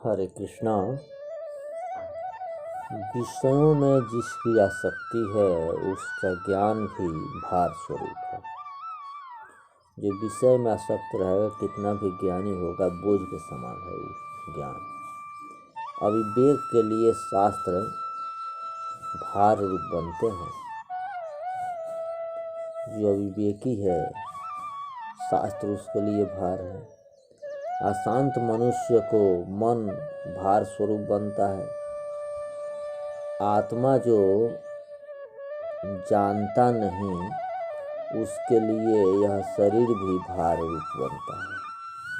हरे कृष्णा। विषयों में जिसकी आसक्ति है उसका ज्ञान भी भार स्वरूप है। जो विषय में आसक्त रहेगा कितना भी ज्ञानी होगा बोझ के समान है वो ज्ञान। अविवेक के लिए शास्त्र भार रूप बनते हैं। जो अविवेकी है शास्त्र उसके लिए भार है। अशांत मनुष्य को मन भार स्वरूप बनता है। आत्मा जो जानता नहीं उसके लिए यह शरीर भी भार रूप बनता है।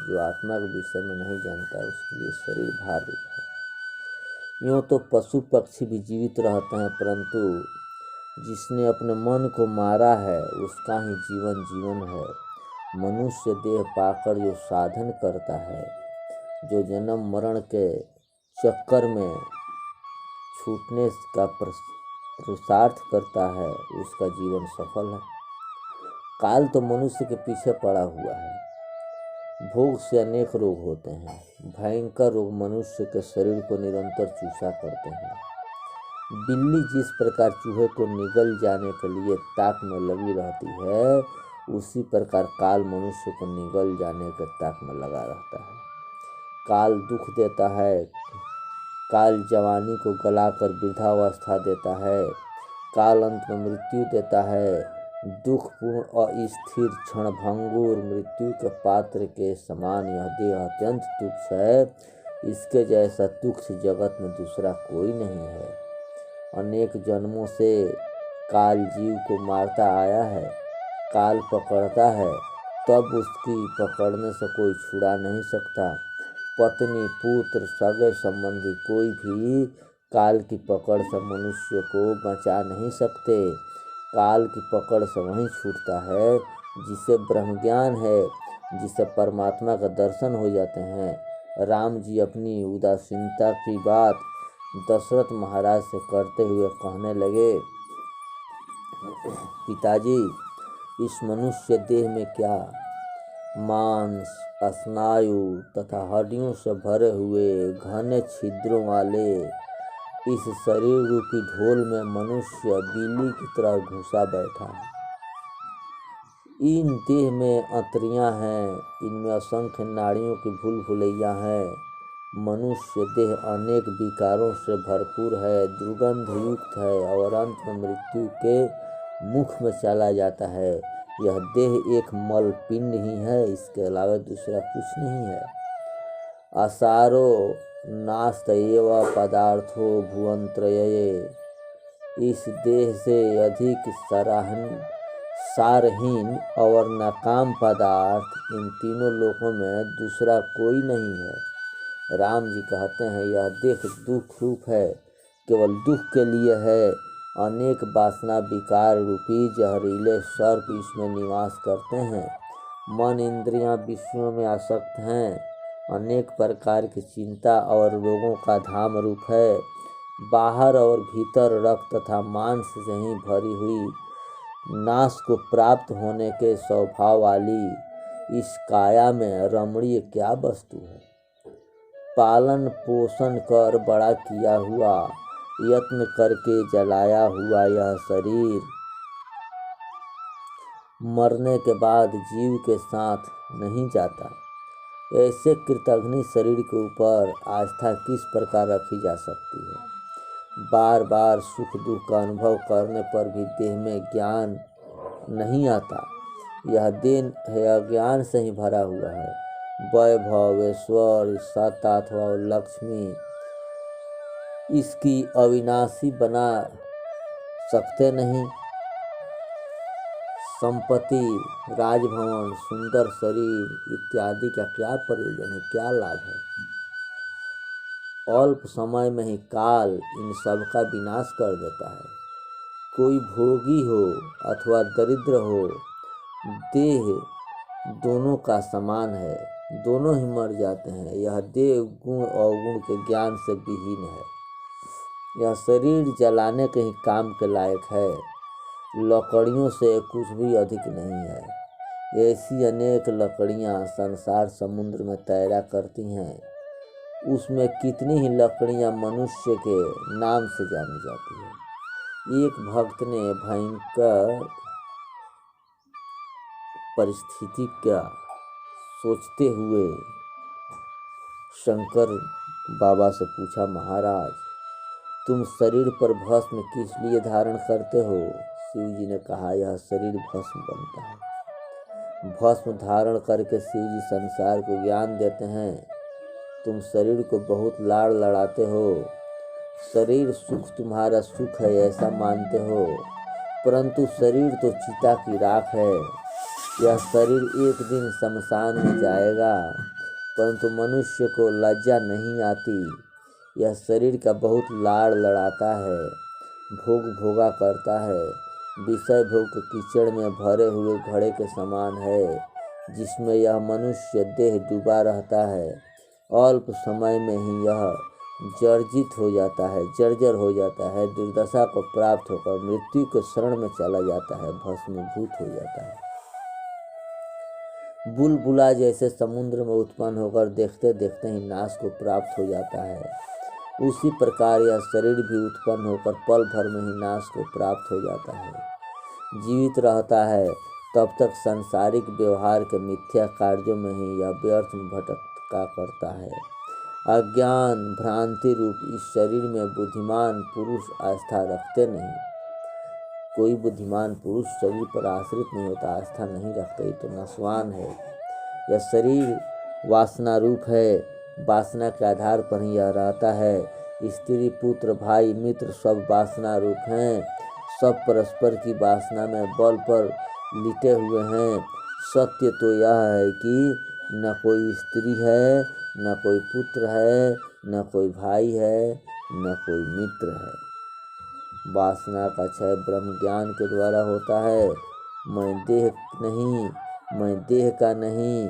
जो आत्मा के विषय में नहीं जानता उसके लिए शरीर भार रूप है। यूँ तो पशु पक्षी भी जीवित रहते हैं, परंतु जिसने अपने मन को मारा है उसका ही जीवन जीवन है। मनुष्य देह पाकर जो साधन करता है, जो जन्म मरण के चक्कर में छूटने का पुरुषार्थ करता है उसका जीवन सफल है। काल तो मनुष्य के पीछे पड़ा हुआ है। भोग से अनेक रोग होते हैं। भयंकर रोग मनुष्य के शरीर को निरंतर चूसा करते हैं। बिल्ली जिस प्रकार चूहे को निगल जाने के लिए ताक में लगी रहती है, उसी प्रकार काल मनुष्य को निगल जाने के ताक में लगा रहता है। काल दुख देता है। काल जवानी को गलाकर वृद्धावस्था देता है। काल अंत में मृत्यु देता है। दुखपूर्ण अस्थिर क्षणभंगुर मृत्यु के पात्र के समान यह देह अत्यंत तुच्छ है। इसके जैसा तुच्छ जगत में दूसरा कोई नहीं है। अनेक जन्मों से काल जीव को मारता आया है। काल पकड़ता है तब उसकी पकड़ने से कोई छुड़ा नहीं सकता। पत्नी पुत्र सगे संबंधी कोई भी काल की पकड़ से मनुष्य को बचा नहीं सकते। काल की पकड़ से वहीं छूटता है जिसे ब्रह्म ज्ञान है, जिसे परमात्मा का दर्शन हो जाते हैं। राम जी अपनी उदासीनता की बात दशरथ महाराज से करते हुए कहने लगे, पिताजी इस मनुष्य देह में क्या मांस स्नायु तथा हड्डियों से भरे हुए घने छिद्रों वाले इस शरीर रूपी ढोल में मनुष्य बिल्ली की तरह घुसा बैठा है। इन देह में अंतरियां हैं, इनमें असंख्य नाड़ियों की भूल भुलैया हैं। मनुष्य देह अनेक विकारों से भरपूर है, दुर्गंध युक्त है और अंत में मृत्यु के मुख में चला जाता है। यह देह एक मल पिंड ही है, इसके अलावा दूसरा कुछ नहीं है। असारो नास्त एव पदार्थो भुवनत्रये। इस देह से अधिक सारहीन और नाकाम पदार्थ इन तीनों लोकों में दूसरा कोई नहीं है। राम जी कहते हैं यह देह दुख रूप है, केवल दुख के लिए है। अनेक वासना विकार रूपी जहरीले सर्प इसमें निवास करते हैं। मन इंद्रियां विषयों में आसक्त हैं। अनेक प्रकार की चिंता और रोगों का धाम रूप है। बाहर और भीतर रक्त तथा मांस से ही भरी हुई नाश को प्राप्त होने के स्वभाव वाली इस काया में रमणीय क्या वस्तु है। पालन पोषण कर बड़ा किया हुआ, यत्न करके जलाया हुआ यह शरीर मरने के बाद जीव के साथ नहीं जाता। ऐसे कृतघ्नि शरीर के ऊपर आस्था किस प्रकार रखी जा सकती है। बार बार सुख दुख का अनुभव करने पर भी देह में ज्ञान नहीं आता। यह देह अज्ञान से ही भरा हुआ है। वैभव ऐश्वर्य सत्ता अथवा लक्ष्मी इसकी अविनाशी बना सकते नहीं। संपत्ति राजभवन सुंदर शरीर इत्यादि का क्या प्रयोजन है, क्या लाभ है। अल्प समय में ही काल इन सब का विनाश कर देता है। कोई भोगी हो अथवा दरिद्र हो, देह दोनों का समान है, दोनों ही मर जाते हैं। यह देह गुण अवगुण के ज्ञान से विहीन है। यह शरीर जलाने के ही काम के लायक है, लकड़ियों से कुछ भी अधिक नहीं है। ऐसी अनेक लकड़ियां संसार समुद्र में तैरा करती हैं। उसमें कितनी ही लकड़ियां मनुष्य के नाम से जानी जाती है। एक भक्त ने भयंकर परिस्थिति का सोचते हुए शंकर बाबा से पूछा, महाराज तुम शरीर पर भस्म किस लिए धारण करते हो? शिव जी ने कहा, यह शरीर भस्म बनता है। भस्म धारण करके शिव जी संसार को ज्ञान देते हैं। तुम शरीर को बहुत लाड़ लड़ाते हो, शरीर सुख तुम्हारा सुख है ऐसा मानते हो, परंतु शरीर तो चिता की राख है। यह शरीर एक दिन शमशान में जाएगा, परंतु मनुष्य को लज्जा नहीं आती। यह शरीर का बहुत लाड़ लड़ाता है, भोग भोगा करता है, विषय भोग के कीचड़ में भरे हुए घड़े के समान है, जिसमें यह मनुष्य देह डूबा रहता है। अल्प समय में ही यह जर्जित हो जाता है, जर्जर हो जाता है, दुर्दशा को प्राप्त होकर मृत्यु के शरण में चला जाता है, भस्मीभूत हो जाता है। बुलबुला जैसे समुद्र में उत्पन्न होकर देखते देखते ही नाश को प्राप्त हो जाता है, उसी प्रकार यह शरीर भी उत्पन्न होकर पल भर में ही नाश को प्राप्त हो जाता है। जीवित रहता है तब तक सांसारिक व्यवहार के मिथ्या कार्यों में ही यह व्यर्थ भटका करता है। अज्ञान भ्रांति रूप इस शरीर में बुद्धिमान पुरुष आस्था रखते नहीं। कोई बुद्धिमान पुरुष शरीर पर आश्रित नहीं होता, आस्था नहीं रखता, ये तो नस्वान है। यह शरीर वासना रूप है, वासना के आधार पर ही यह रहता है। स्त्री पुत्र भाई मित्र सब वासना रूप हैं, सब परस्पर की वासना में बल पर लिटे हुए हैं। सत्य तो यह है कि न कोई स्त्री है, न कोई पुत्र है, न कोई भाई है, न कोई मित्र है। वासना का क्षय ब्रह्म ज्ञान के द्वारा होता है। मैं देह नहीं, मैं देह का नहीं,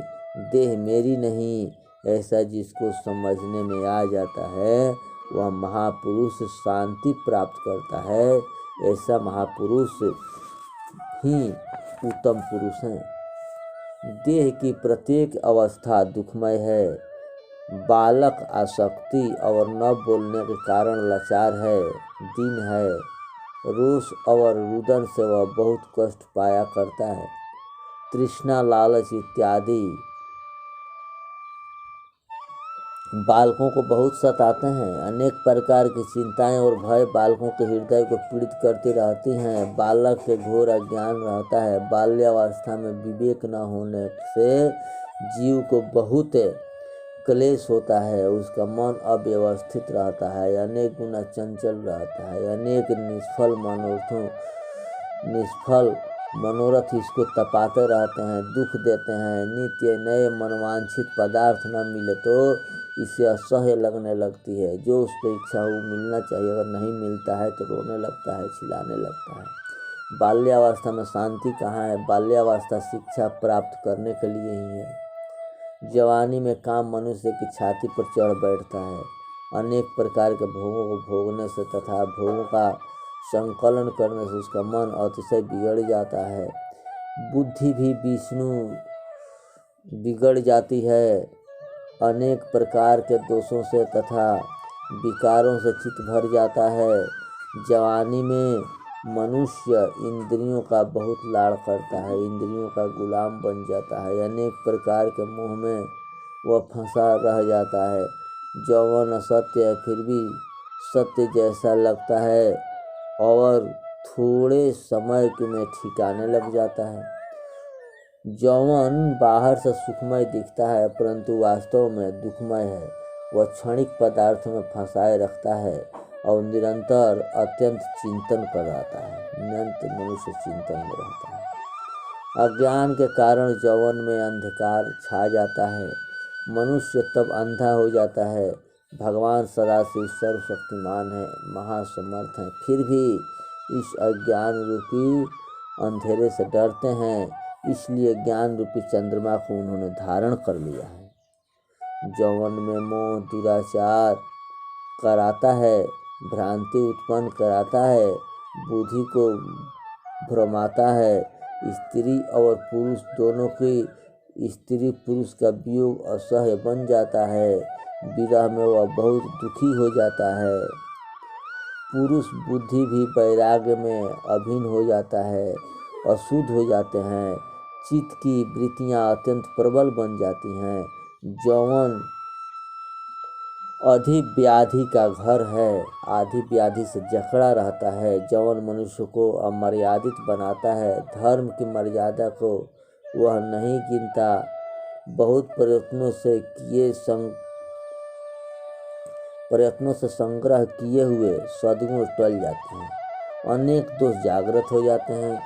देह मेरी नहीं, ऐसा जिसको समझने में आ जाता है वह महापुरुष शांति प्राप्त करता है। ऐसा महापुरुष ही उत्तम पुरुष है। देह की प्रत्येक अवस्था दुखमय है। बालक आसक्ति और न बोलने के कारण लाचार है, दीन है। रोष और रुदन से वह बहुत कष्ट पाया करता है। तृष्णा लालच इत्यादि बालकों को बहुत सताते हैं। अनेक प्रकार की चिंताएं और भय बालकों के हृदय को पीड़ित करती रहती हैं। बालक के घोर अज्ञान रहता है। बाल्यावस्था में विवेक न होने से जीव को बहुत क्लेश होता है। उसका मन अव्यवस्थित रहता है, अनेक गुना चंचल रहता है, अनेक निष्फल मनोरथ इसको तपाते रहते हैं, दुख देते हैं। नित्य नए मनवांछित पदार्थ न मिले तो इसे असह्य लगने लगती है। जो उसको इच्छा हो मिलना चाहिए, अगर नहीं मिलता है तो रोने लगता है, चिल्लाने लगता है। बाल्यावस्था में शांति कहाँ है? बाल्यावस्था शिक्षा प्राप्त करने के लिए ही है। जवानी में काम मनुष्य की छाती पर चढ़ बैठता है। अनेक प्रकार के भोगों को भोगने से तथा भोगों का संकलन करने से उसका मन अतिशय बिगड़ जाता है। बुद्धि भी बिगड़ जाती है। अनेक प्रकार के दोषों से तथा विकारों से चित्त भर जाता है। जवानी में मनुष्य इंद्रियों का बहुत लाड़ करता है, इंद्रियों का गुलाम बन जाता है। अनेक प्रकार के मोह में वह फंसा रह जाता है। यौवन असत्य है, फिर भी सत्य जैसा लगता है और थोड़े समय में ठिकाने लग जाता है। यौवन बाहर से सुखमय दिखता है, परंतु वास्तव में दुखमय है। वह क्षणिक पदार्थ में फंसाए रखता है और निरंतर अत्यंत चिंतन कर रहता है। निरंतर मनुष्य चिंतन में रहता है। अज्ञान के कारण यौवन में अंधकार छा जाता है। मनुष्य तब अंधा हो जाता है। भगवान सदाशिव सर्वशक्तिमान है, महासमर्थ है, फिर भी इस अज्ञान रूपी अंधेरे से डरते हैं। इसलिए ज्ञान रूपी चंद्रमा को उन्होंने धारण कर लिया है। यौवन में मोह दुराचार कराता है, भ्रांति उत्पन्न कराता है, बुद्धि को भ्रमाता है। स्त्री और पुरुष दोनों की स्त्री पुरुष का वियोग असह्य बन जाता है, विरह में वह बहुत दुखी हो जाता है। पुरुष बुद्धि भी वैराग्य में अभिन्न हो जाता है, अशुद्ध हो जाते हैं, चित्त की वृत्तियां अत्यंत प्रबल बन जाती हैं। यौवन आदि व्याधि का घर है, आदि व्याधि से जकड़ा रहता है। यौवन मनुष्य को अमर्यादित बनाता है, धर्म की मर्यादा को वह नहीं गिनता। बहुत प्रयत्नों से संग्रह किए हुए सद्गुण टल जाते हैं, अनेक दोष जागृत हो जाते हैं।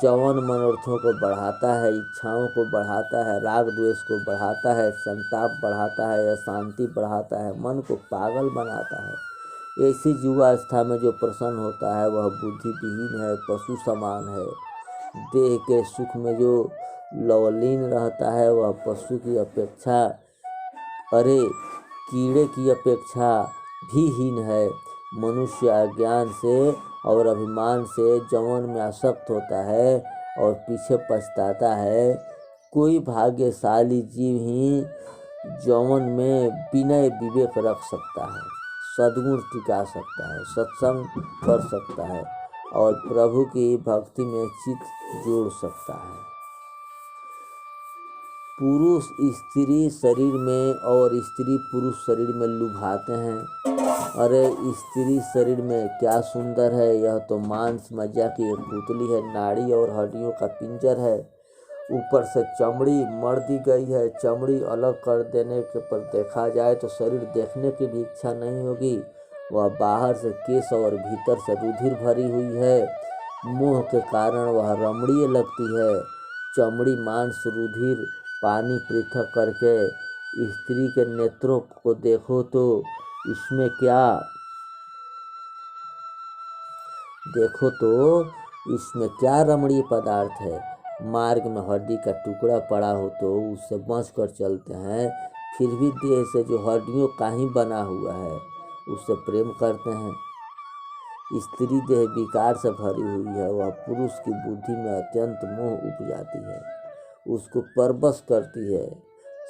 यौवन मनोरथों को बढ़ाता है, इच्छाओं को बढ़ाता है, राग द्वेष को बढ़ाता है, संताप बढ़ाता है, अशांति बढ़ाता है, मन को पागल बनाता है। ऐसी युवावस्था में जो प्रसन्न होता है वह बुद्धिविहीन है, पशु समान है। देह के सुख में जो लवलीन रहता है वह पशु की अपेक्षा, कीड़े की अपेक्षा भी हीन है। मनुष्य अज्ञान से और अभिमान से यौवन में आसक्त होता है और पीछे पछताता है। कोई भाग्यशाली जीव ही यौवन में विनय विवेक रख सकता है, सद्गुण टिका सकता है, सत्संग कर सकता है और प्रभु की भक्ति में चित्त जोड़ सकता है। पुरुष स्त्री शरीर में और स्त्री पुरुष शरीर में लुभाते हैं। अरे स्त्री शरीर में क्या सुंदर है, यह तो मांस मज्जा की एक पुतली है, नाड़ी और हड्डियों का पिंजर है। ऊपर से चमड़ी मड़ दी गई है। चमड़ी अलग कर देने के पर देखा जाए तो शरीर देखने की भी इच्छा नहीं होगी। वह बाहर से केश और भीतर से रुधिर भरी हुई है। मोह के कारण वह रमणीय लगती है। चमड़ी मांस रुधिर पानी पृथक करके स्त्री के नेत्रों को देखो तो इसमें क्या रमणीय पदार्थ है। मार्ग में हड्डी का टुकड़ा पड़ा हो तो उससे बच कर चलते हैं, फिर भी देह से जो हड्डियों का ही बना हुआ है उससे प्रेम करते हैं। स्त्री देह विकार से भरी हुई है, वह पुरुष की बुद्धि में अत्यंत मोह उपजाती है, उसको परवश करती है,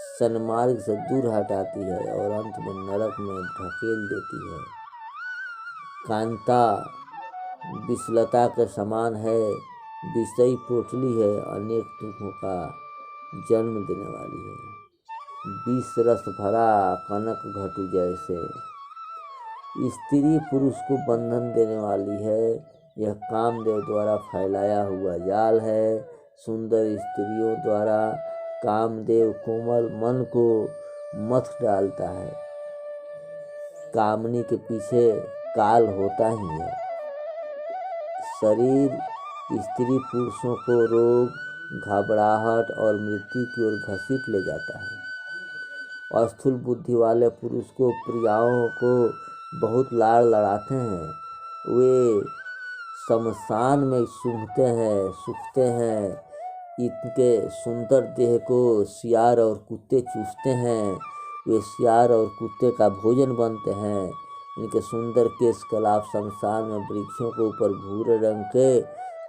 सन्मार्ग से दूर हटाती है और अंत में नरक में धकेल देती है। कांता विशलता के समान है, विषयी पोटली है, अनेक दुखों का जन्म देने वाली है। विष रस भरा कनक घटू जैसे। स्त्री पुरुष को बंधन देने वाली है, यह कामदेव द्वारा फैलाया हुआ जाल है। सुंदर स्त्रियों द्वारा कामदेव कोमल मन को मथ डालता है। कामनी के पीछे काल होता ही है। शरीर स्त्री पुरुषों को रोग, घबराहट और मृत्यु की ओर घसीट ले जाता है। स्थूल बुद्धि वाले पुरुष को प्रियाओं को बहुत लाड़ लड़ाते हैं। वे शमशान में सूखते हैं। इनके सुंदर देह को सियार और कुत्ते चूसते हैं। वे सियार और कुत्ते का भोजन बनते हैं। इनके सुंदर केश कलाप शमशान में वृक्षों के ऊपर भूरे रंग के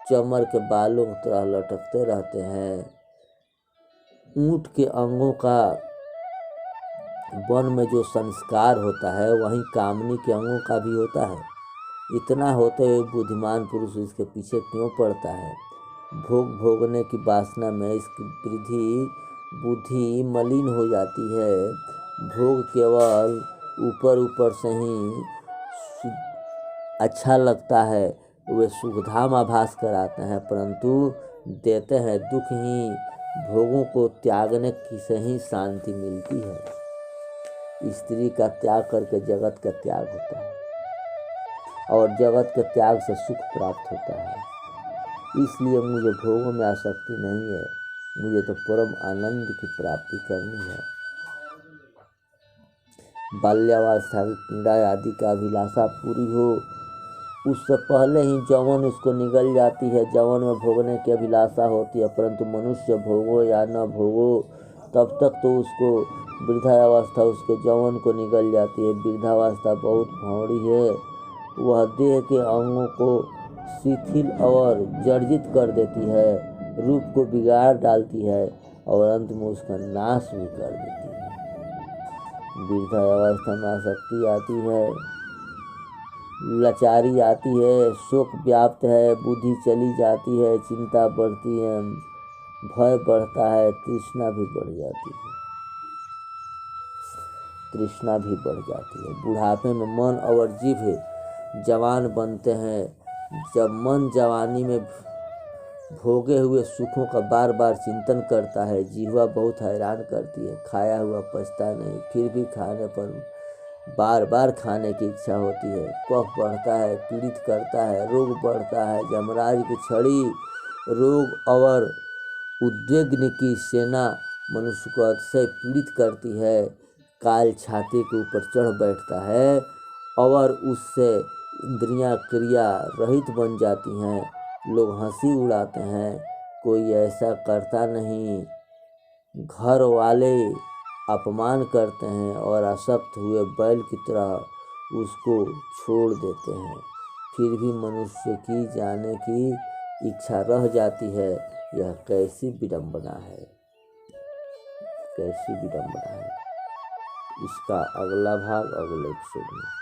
चमर के बालों की तरह लटकते रहते हैं। ऊंट के अंगों का वन में जो संस्कार होता है वहीं कामनी के अंगों का भी होता है। इतना होते हुए बुद्धिमान पुरुष इसके पीछे क्यों पड़ता है? भोग भोगने की वासना में इसकी बुद्धि मलिन हो जाती है। भोग केवल ऊपर से ही अच्छा लगता है, वे सुखधाम आभास कराते हैं, परंतु देते हैं दुख ही। भोगों को त्यागने की से ही शांति मिलती है। स्त्री का त्याग करके जगत का त्याग होता है और जगत के त्याग से सुख प्राप्त होता है। इसलिए मुझे भोगों में आसक्ति नहीं है, मुझे तो परम आनंद की प्राप्ति करनी है। बाल्यावस्था की क्रीड़ा आदि का अभिलाषा पूरी हो, उससे पहले ही यौवन उसको निगल जाती है। यौवन में भोगने की अभिलाषा होती है, परंतु मनुष्य भोगो या न भोगो तब तक तो उसको वृद्धावस्था उसके यौवन को निगल जाती है। वृद्धावस्था बहुत भौंरी है, वह देह के अंगों को शिथिल और जर्जित कर देती है, रूप को बिगाड़ डालती है और अंत में उसका नाश भी कर देती है। वृद्धावस्था में आसक्ति आती है, लाचारी आती है, शोक व्याप्त है, बुद्धि चली जाती है, चिंता बढ़ती है, भय बढ़ता है, तृष्णा भी बढ़ जाती है। तृष्णा भी बढ़ जाती है। बुढ़ापे में मन और जीभ जवान बनते हैं। जब मन जवानी में भोगे हुए सुखों का बार बार चिंतन करता है, जिह्वा बहुत हैरान करती है, खाया हुआ पचता नहीं, फिर भी खाने पर बार बार खाने की इच्छा होती है। कफ बढ़ता है, पीड़ित करता है, रोग बढ़ता है। यमराज की छड़ी रोग और उद्विग्न की सेना मनुष्य को अतिशय पीड़ित करती है। काल छाती के ऊपर चढ़ बैठता है और उससे इंद्रियां क्रिया रहित बन जाती हैं। लोग हंसी उड़ाते हैं, कोई ऐसा करता नहीं। घर वाले अपमान करते हैं और आसक्त हुए बैल की तरह उसको छोड़ देते हैं। फिर भी मनुष्य की जाने की इच्छा रह जाती है। यह कैसी विडंबना है, कैसी विडंबना है। इसका अगला भाग अगले एपिसोड में।